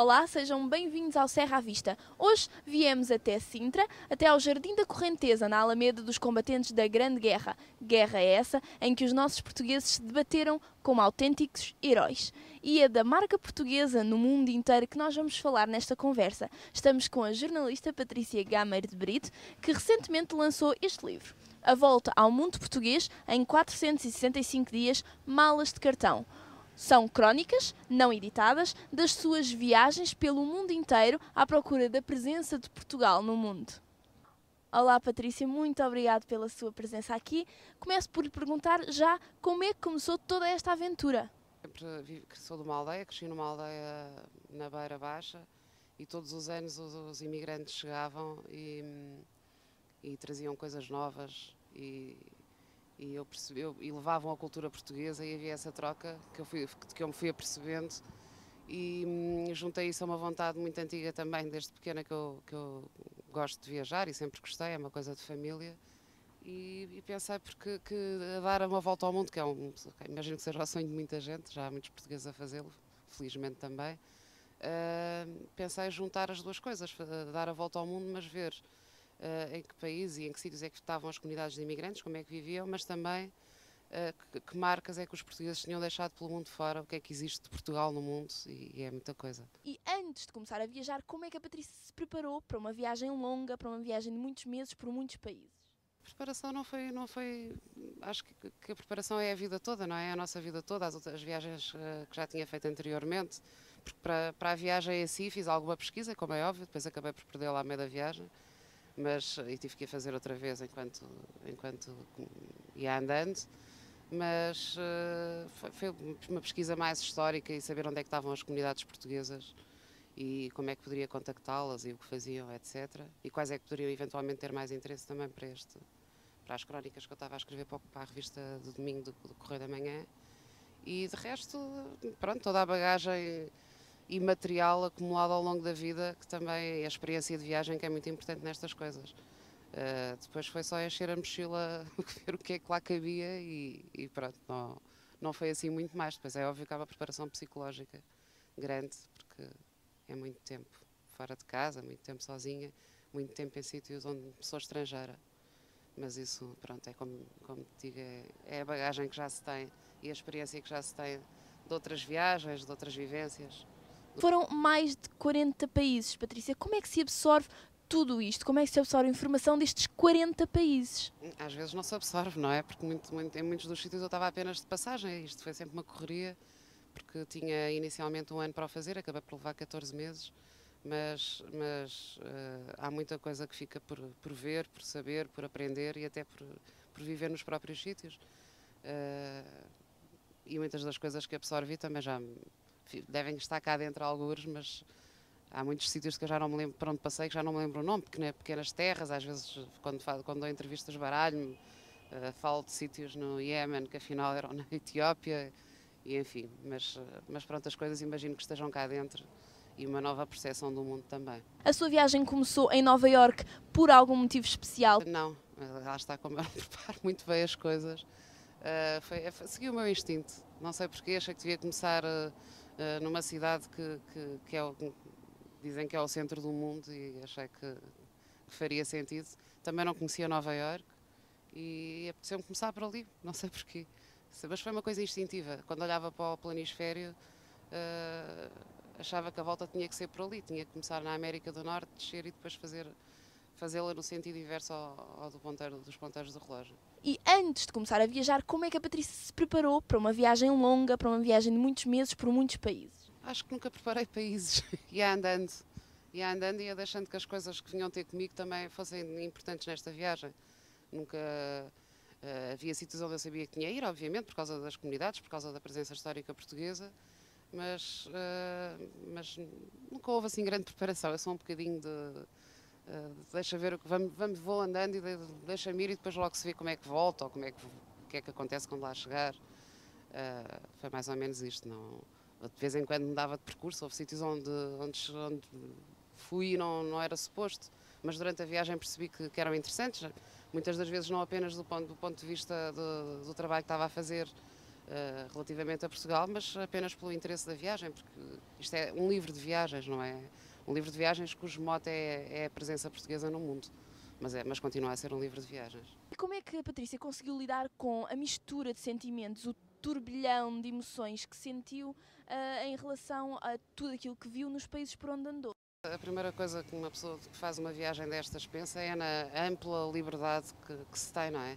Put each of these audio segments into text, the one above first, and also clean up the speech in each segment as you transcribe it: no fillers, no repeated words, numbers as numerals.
Olá, sejam bem-vindos ao Serra à Vista. Hoje viemos até Sintra, até ao Jardim da Correnteza, na Alameda dos Combatentes da Grande Guerra. Guerra essa em que os nossos portugueses se debateram como autênticos heróis. E é da marca portuguesa no mundo inteiro que nós vamos falar nesta conversa. Estamos com a jornalista Patrícia Gameiro de Brito, que recentemente lançou este livro, A Volta ao Mundo Português em 465 dias, Malas de Cartão. São crónicas, não editadas, das suas viagens pelo mundo inteiro à procura da presença de Portugal no mundo. Olá Patrícia, muito obrigada pela sua presença aqui. Começo por lhe perguntar já como é que começou toda esta aventura. Sou de uma aldeia, cresci numa aldeia na Beira Baixa e todos os anos os imigrantes chegavam e traziam coisas novas e levavam a cultura portuguesa e havia essa troca que eu me fui apercebendo e juntei isso a uma vontade muito antiga também, desde pequena que eu gosto de viajar e sempre gostei, é uma coisa de família e pensei porque a dar uma volta ao mundo, que imagino que seja o sonho de muita gente, já há muitos portugueses a fazê-lo, felizmente também, pensei juntar as duas coisas, dar a volta ao mundo, mas ver em que país e em que sítios é que estavam as comunidades de imigrantes, como é que viviam, mas também que marcas é que os portugueses tinham deixado pelo mundo fora, o que é que existe de Portugal no mundo e é muita coisa. E antes de começar a viajar, como é que a Patrícia se preparou para uma viagem longa, para uma viagem de muitos meses por muitos países? A preparação não foi acho que a preparação é a vida toda, não é? É a nossa vida toda, as outras viagens que já tinha feito anteriormente, porque para a viagem em si fiz alguma pesquisa, como é óbvio, depois acabei por perdê-la à meio da viagem. E tive que a fazer outra vez enquanto ia andando, mas foi uma pesquisa mais histórica e saber onde é que estavam as comunidades portuguesas e como é que poderia contactá-las e o que faziam, etc. E quais é que poderiam eventualmente ter mais interesse também para as crónicas que eu estava a escrever para a revista do domingo do Correio da Manhã. E de resto, pronto, toda a bagagem e material acumulado ao longo da vida, que também é a experiência de viagem que é muito importante nestas coisas. Depois foi só encher a mochila, ver o que é que lá cabia e pronto, não foi assim muito mais. Depois é óbvio que há uma preparação psicológica grande, porque é muito tempo fora de casa, muito tempo sozinha, muito tempo em sítios onde sou estrangeira. Mas isso, pronto, é como te digo, é a bagagem que já se tem e a experiência que já se tem de outras viagens, de outras vivências. Foram mais de 40 países, Patrícia. Como é que se absorve tudo isto? Como é que se absorve a informação destes 40 países? Às vezes não se absorve, não é? Porque em muitos dos sítios eu estava apenas de passagem. Isto foi sempre uma correria, porque tinha inicialmente um ano para o fazer, acabei por levar 14 meses. Mas há muita coisa que fica por ver, por saber, por aprender e até por viver nos próprios sítios. E muitas das coisas que absorvi também já devem estar cá dentro algures, mas há muitos sítios que eu já não me lembro para onde passei, que já não me lembro o nome, pequenas terras, às vezes quando dou entrevistas baralho-me, falo de sítios no Iémen que afinal eram na Etiópia, e enfim, mas pronto, as coisas imagino que estejam cá dentro e uma nova percepção do mundo também. A sua viagem começou em Nova Iorque por algum motivo especial? Não, lá está como eu não preparo muito bem as coisas, segui o meu instinto, não sei porquê, achei que devia começar numa cidade que dizem que é o centro do mundo e achei que faria sentido. Também não conhecia Nova Iorque e apeteceu-me começar por ali, não sei porquê. Mas foi uma coisa instintiva. Quando olhava para o planisfério, achava que a volta tinha que ser por ali. Tinha que começar na América do Norte, descer e depois fazê-la no sentido inverso ao dos ponteiros do relógio. E antes de começar a viajar, como é que a Patrícia se preparou para uma viagem longa, para uma viagem de muitos meses por muitos países? Acho que nunca preparei países. Ia andando e ia deixando que as coisas que vinham ter comigo também fossem importantes nesta viagem. Nunca havia sítios onde eu sabia que tinha a ir, obviamente, por causa das comunidades, por causa da presença histórica portuguesa, mas nunca houve assim grande preparação. Eu sou um bocadinho deixa ver, vou andando e deixa-me ir e depois logo se vê como é que volta ou o que é que acontece quando lá chegar. Foi mais ou menos isto. Não, de vez em quando mudava de percurso, houve sítios onde fui e não era suposto, mas durante a viagem percebi que eram interessantes, muitas das vezes não apenas do ponto de vista do trabalho que estava a fazer relativamente a Portugal, mas apenas pelo interesse da viagem, porque isto é um livro de viagens, não é? Um livro de viagens cujo mote é a presença portuguesa no mundo, mas continua a ser um livro de viagens. E como é que a Patrícia conseguiu lidar com a mistura de sentimentos, o turbilhão de emoções que sentiu em relação a tudo aquilo que viu nos países por onde andou? A primeira coisa que uma pessoa que faz uma viagem destas pensa é na ampla liberdade que se tem, não é?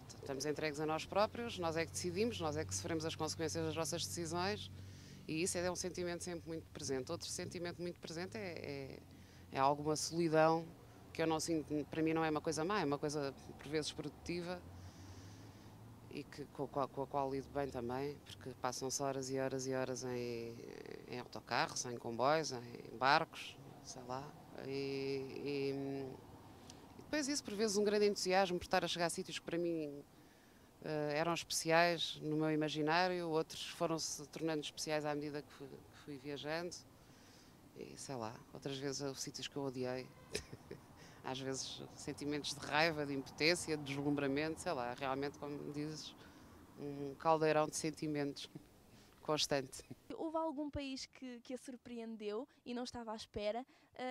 Estamos entregues a nós próprios, nós é que decidimos, nós é que sofremos as consequências das nossas decisões e isso é um sentimento sempre muito presente. Outro sentimento muito presente é alguma solidão que eu não sinto, para mim não é uma coisa má, é uma coisa por vezes produtiva e com a qual lido bem também, porque passam-se horas e horas e horas em autocarros, em comboios, em barcos, sei lá. E depois isso, por vezes, um grande entusiasmo por estar a chegar a sítios que para mim eram especiais no meu imaginário, outros foram-se tornando especiais à medida que fui viajando. E sei lá, outras vezes houve sítios que eu odiei. Às vezes sentimentos de raiva, de impotência, de deslumbramento, sei lá, realmente, como dizes, um caldeirão de sentimentos constante. Houve algum país que a surpreendeu e não estava à espera?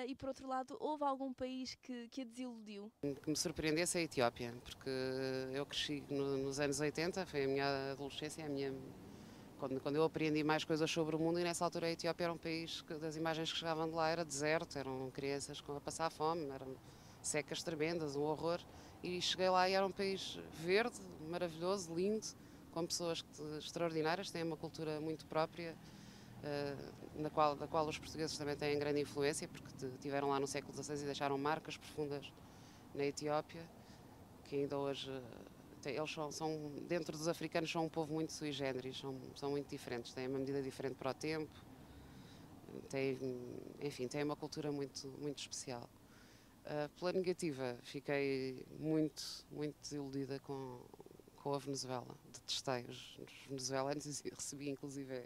E por outro lado, houve algum país que a desiludiu? Que me surpreendesse a Etiópia, porque eu cresci nos anos 80, foi a minha adolescência, quando eu aprendi mais coisas sobre o mundo, e nessa altura a Etiópia era um país que das imagens que chegavam de lá era deserto, eram crianças a passar fome, eram secas tremendas, um horror, e cheguei lá e era um país verde, maravilhoso, lindo, com pessoas extraordinárias, têm uma cultura muito própria, da qual os portugueses também têm grande influência, porque estiveram lá no século XVI e deixaram marcas profundas na Etiópia, que ainda hoje eles são, dentro dos africanos, são um povo muito sui generis, são muito diferentes, têm uma medida diferente para o tempo, enfim, têm uma cultura muito, muito especial. Pela negativa, fiquei muito, muito desiludida com a Venezuela. Detestei os venezuelanos e recebi, inclusive,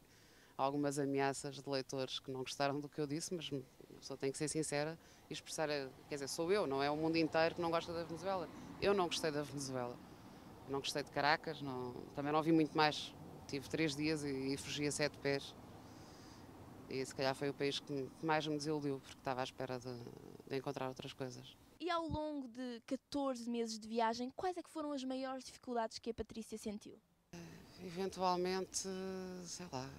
algumas ameaças de leitores que não gostaram do que eu disse, mas a pessoa tem que ser sincera e expressar, quer dizer, sou eu, não é o mundo inteiro que não gosta da Venezuela. Eu não gostei da Venezuela, não gostei de Caracas, também não vi muito mais. Tive 3 dias e fugi a 7 pés. E se calhar foi o país que mais me desiludiu, porque estava à espera de encontrar outras coisas. E ao longo de 14 meses de viagem, quais é que foram as maiores dificuldades que a Patrícia sentiu? Eventualmente, sei lá,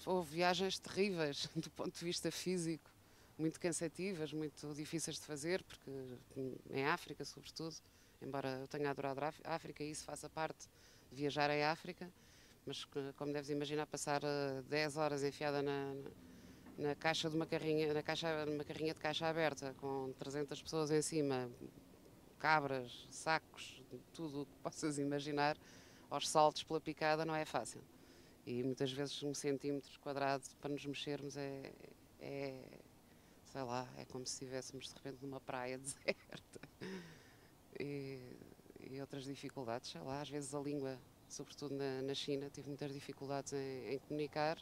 houve viagens terríveis do ponto de vista físico, muito cansativas, muito difíceis de fazer, porque em África, sobretudo, embora eu tenha adorado a África e isso faça parte de viajar em África, mas como deves imaginar, passar 10 horas enfiada na caixa de uma carrinha, numa carrinha de caixa aberta, com 300 pessoas em cima, cabras, sacos, tudo o que possas imaginar, aos saltos pela picada, não é fácil. E muitas vezes 1 centímetro quadrado para nos mexermos sei lá, é como se estivéssemos de repente numa praia deserta. E outras dificuldades, sei lá, às vezes a língua, sobretudo na China, tive muitas dificuldades em comunicar,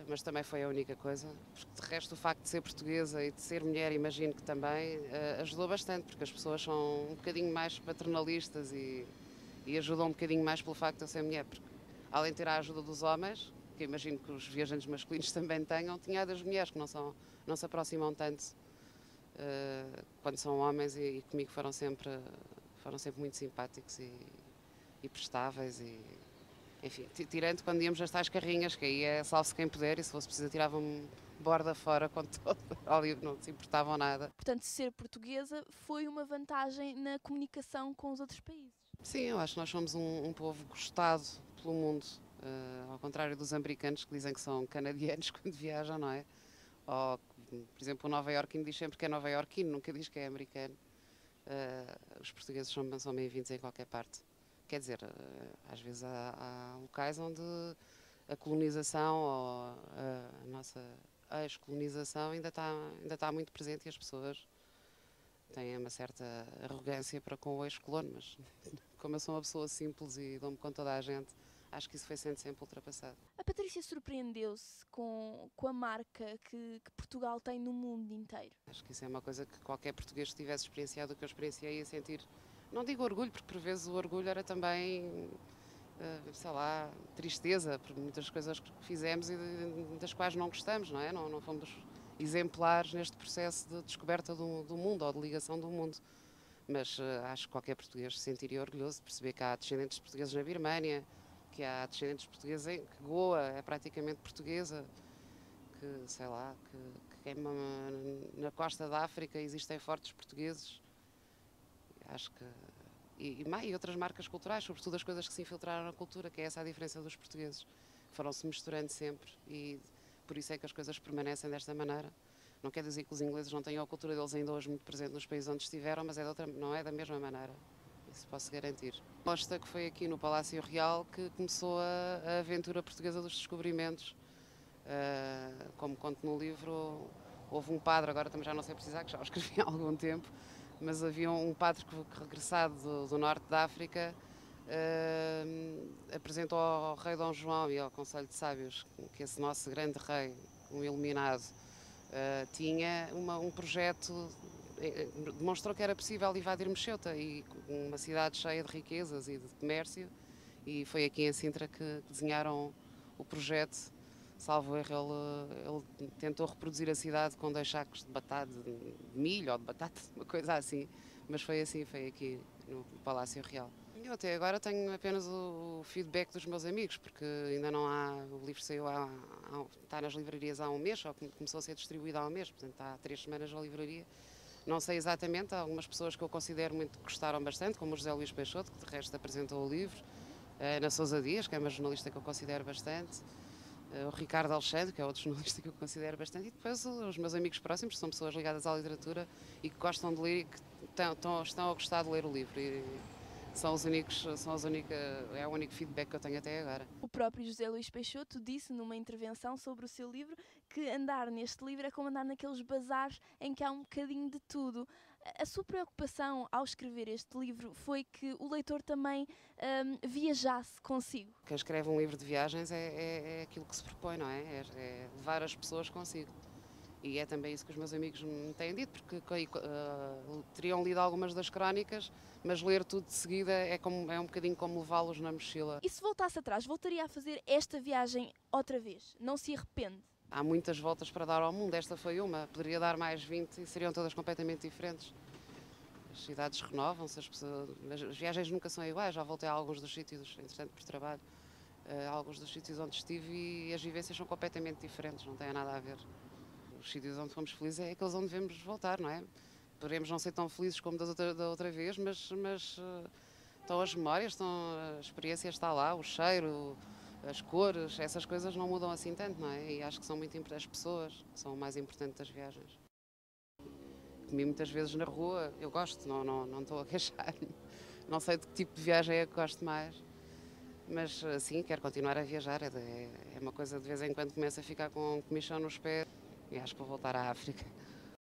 mas também foi a única coisa, porque de resto o facto de ser portuguesa e de ser mulher, imagino que também ajudou bastante, porque as pessoas são um bocadinho mais paternalistas e ajudam um bocadinho mais pelo facto de eu ser mulher, porque além de ter a ajuda dos homens, que imagino que os viajantes masculinos também tenham, tinha a das mulheres que não se aproximam tanto quando são homens e comigo foram sempre muito simpáticos e prestáveis e enfim, tirando quando íamos nas tais carrinhas, que aí é salve-se quem puder e se fosse preciso tiravam-me borda fora com todo, ali não se importavam nada. Portanto, ser portuguesa foi uma vantagem na comunicação com os outros países. Sim, eu acho que nós somos um povo gostado pelo mundo, ao contrário dos americanos que dizem que são canadianos quando viajam, não é? Ou, por exemplo, o nova-iorquino diz sempre que é nova-iorquino, nunca diz que é americano. Os portugueses são bem-vindos em qualquer parte. Quer dizer, às vezes há locais onde a colonização ou a nossa ex-colonização ainda está muito presente e as pessoas têm uma certa arrogância para com o ex-colono, mas como eu sou uma pessoa simples e dou-me com toda a gente, acho que isso foi sendo sempre ultrapassado. A Patrícia surpreendeu-se com a marca que Portugal tem no mundo inteiro. Acho que isso é uma coisa que qualquer português que tivesse experienciado o que eu experienciei ia sentir não digo orgulho, porque por vezes o orgulho era também, sei lá, tristeza, por muitas coisas que fizemos e das quais não gostamos, não é? Não fomos exemplares neste processo de descoberta do mundo ou de ligação do mundo. Mas acho que qualquer português se sentiria orgulhoso de perceber que há descendentes de portugueses na Birmânia, que há descendentes de portugueses que Goa é praticamente portuguesa, que, sei lá, na costa da África existem fortes portugueses. Acho que e outras marcas culturais, sobretudo as coisas que se infiltraram na cultura, que é essa a diferença dos portugueses. Foram-se misturando sempre e por isso é que as coisas permanecem desta maneira. Não quer dizer que os ingleses não tenham a cultura deles ainda hoje muito presente nos países onde estiveram, mas não é da mesma maneira. Isso posso garantir. Consta que foi aqui no Palácio Real que começou a aventura portuguesa dos descobrimentos. Como conto no livro, houve um padre, agora também já não sei precisar, que já o escrevi há algum tempo, mas havia um padre que regressado do norte da África apresentou ao rei Dom João e ao Conselho de Sábios que esse nosso grande rei, um iluminado, tinha um projeto, demonstrou que era possível invadir Mexeuta, e uma cidade cheia de riquezas e de comércio, e foi aqui em Sintra que desenharam o projeto. Salvo erro, ele tentou reproduzir a cidade com 2 sacos de batata, de milho ou de batata, uma coisa assim, mas foi assim, foi aqui no Palácio Real. Eu até agora tenho apenas o feedback dos meus amigos, porque ainda não há, o livro saiu está nas livrarias há um mês, só começou a ser distribuído há um mês, portanto está há 3 semanas na livraria. Não sei exatamente, há algumas pessoas que eu considero muito que gostaram bastante, como o José Luís Peixoto, que de resto apresentou o livro, a Ana Sousa Dias, que é uma jornalista que eu considero bastante, o Ricardo Alexandre, que é outro jornalista que eu considero bastante, e depois os meus amigos próximos, que são pessoas ligadas à literatura e que gostam de ler e que estão a gostar de ler o livro. E é o único feedback que eu tenho até agora. O próprio José Luís Peixoto disse numa intervenção sobre o seu livro que andar neste livro é como andar naqueles bazares em que há um bocadinho de tudo. A sua preocupação ao escrever este livro foi que o leitor também viajasse consigo? Quem escreve um livro de viagens é aquilo que se propõe, não é? É levar as pessoas consigo. E é também isso que os meus amigos me têm dito, porque teriam lido algumas das crónicas, mas ler tudo de seguida é um bocadinho como levá-los na mochila. E se voltasse atrás, voltaria a fazer esta viagem outra vez? Não se arrepende? Há muitas voltas para dar ao mundo, esta foi uma. Poderia dar mais 20 e seriam todas completamente diferentes. As cidades renovam-se, as viagens nunca são iguais. Já voltei a alguns dos sítios, entretanto, por trabalho, a alguns dos sítios onde estive, e as vivências são completamente diferentes, não têm nada a ver. Os sítios onde fomos felizes é aqueles onde devemos voltar, não é? Poderemos não ser tão felizes como da outra vez, mas estão as memórias, a experiência está lá, o cheiro, as cores, essas coisas não mudam assim tanto, não é? E acho que são muito importantes, as pessoas são o mais importante das viagens. Comi muitas vezes na rua, eu gosto, não estou a queixar-me. Não sei de que tipo de viagem é que gosto mais, mas sim, quero continuar a viajar. É uma coisa de vez em quando começa a ficar com comichão nos pés. E acho que vou voltar à África.